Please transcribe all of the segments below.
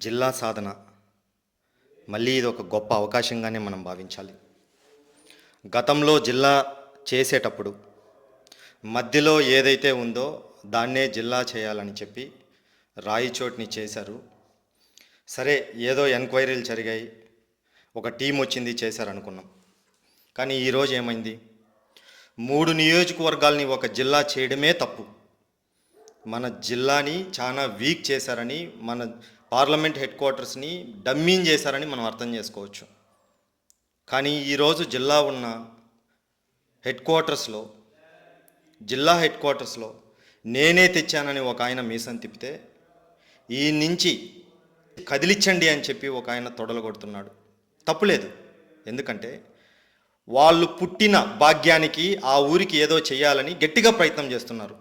జిల్లా సాధన మళ్ళీ ఇది ఒక గొప్ప అవకాశంగానే మనం భావించాలి. గతంలో జిల్లా చేసేటప్పుడు మధ్యలో ఏదైతే ఉందో దాన్నే జిల్లా చేయాలని చెప్పి రాయిచోటిని చేశారు. సరే, ఏదో ఎంక్వైరీలు జరిగాయి, ఒక టీం వచ్చింది, చేశారనుకున్నాం. కానీ ఈరోజు ఏమైంది? 3 నియోజకవర్గాల్ని ఒక జిల్లా చేయడమే తప్పు. మన జిల్లాని చాలా వీక్ చేశారని, మన పార్లమెంట్ హెడ్ క్వార్టర్స్ని డమ్మీన్ చేశారని మనం అర్థం చేసుకోవచ్చు. కానీ ఈరోజు జిల్లా ఉన్న జిల్లా హెడ్ క్వార్టర్స్లో నేనే తెచ్చానని ఒక ఆయన మీసం తిప్పితే, ఈ నుంచి కదిలించండి అని చెప్పి ఒక ఆయన తొడలు కొడుతున్నాడు. తప్పులేదు, ఎందుకంటే వాళ్ళు పుట్టిన భాగ్యానికి ఆ ఊరికి ఏదో చేయాలని గట్టిగా ప్రయత్నం చేస్తున్నారు.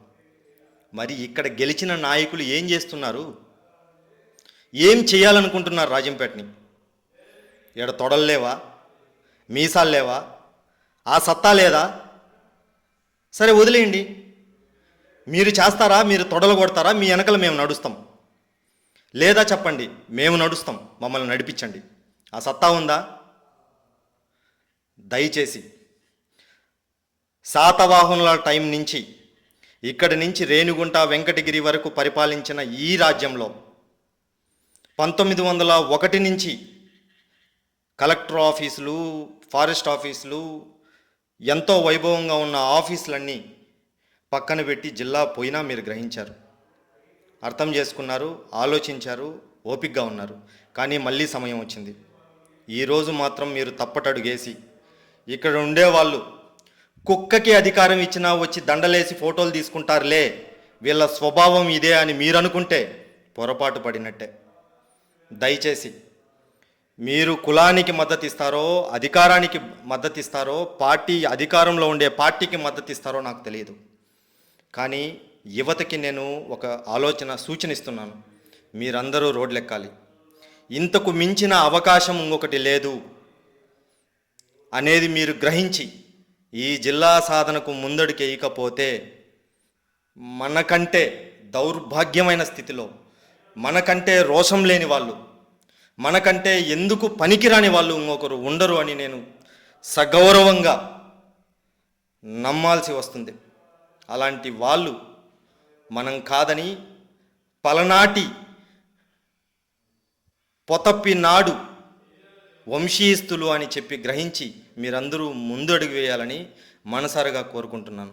మరి ఇక్కడ గెలిచిన నాయకులు ఏం చేస్తున్నారు? ఏం చేయాలనుకుంటున్నారు? రాజంపేటని ఇక్కడ తొడలు లేవా? మీసాలు లేవా? ఆ సత్తా లేదా? సరే, వదిలేయండి. మీరు చేస్తారా? మీరు తొడలు కొడతారా? మీ వెనకలు మేము నడుస్తాం. లేదా చెప్పండి, మేము నడుస్తాం, మమ్మల్ని నడిపించండి. ఆ సత్తా ఉందా? దయచేసి శాతవాహనుల టైం నుంచి ఇక్కడి నుంచి రేణిగుంట వెంకటగిరి వరకు పరిపాలించిన ఈ రాజ్యంలో 1901 నుంచి కలెక్టర్ ఆఫీసులు, ఫారెస్ట్ ఆఫీసులు, ఎంతో వైభవంగా ఉన్న ఆఫీసులన్నీ పక్కన పెట్టి జిల్లా పోయినా మీరు గ్రహించారు, అర్థం చేసుకున్నారు, ఆలోచించారు, ఓపికగా ఉన్నారు. కానీ మళ్ళీ సమయం వచ్చింది. ఈరోజు మాత్రం మీరు తప్పటడుగేసి ఇక్కడ ఉండేవాళ్ళు కుక్కకి అధికారం ఇచ్చినా వచ్చి దండలేసి ఫోటోలు తీసుకుంటారులే, వీళ్ళ స్వభావం ఇదే అని మీరు అనుకుంటే పొరపాటు పడినట్టే. దయచేసి మీరు కులానికి మద్దతు ఇస్తారో, అధికారానికి మద్దతు ఇస్తారో, పార్టీ అధికారంలో ఉండే పార్టీకి మద్దతు ఇస్తారో నాకు తెలియదు. కానీ యువతకి నేను ఒక సూచన ఇస్తున్నాను. మీరందరూ రోడ్లెక్కాలి. ఇంతకు మించిన అవకాశం ఇంకొకటి లేదు అనేది మీరు గ్రహించి ఈ జిల్లా సాధనకు ముందడుగు వేయకపోతే మనకంటే దౌర్భాగ్యమైన స్థితిలో, మనకంటే రోషం లేని వాళ్ళు, మనకంటే ఎందుకు పనికిరాని వాళ్ళు ఇంకొకరు ఉండరు అని నేను సగౌరవంగా నమ్మాల్సి వస్తుంది. అలాంటి వాళ్ళు మనం కాదని పలనాటి పొతప్పి నాడు వంశీస్తులు అని చెప్పి గ్రహించి మీరందరూ ముందు అడుగు వేయాలని మనసారిగా కోరుకుంటున్నాను.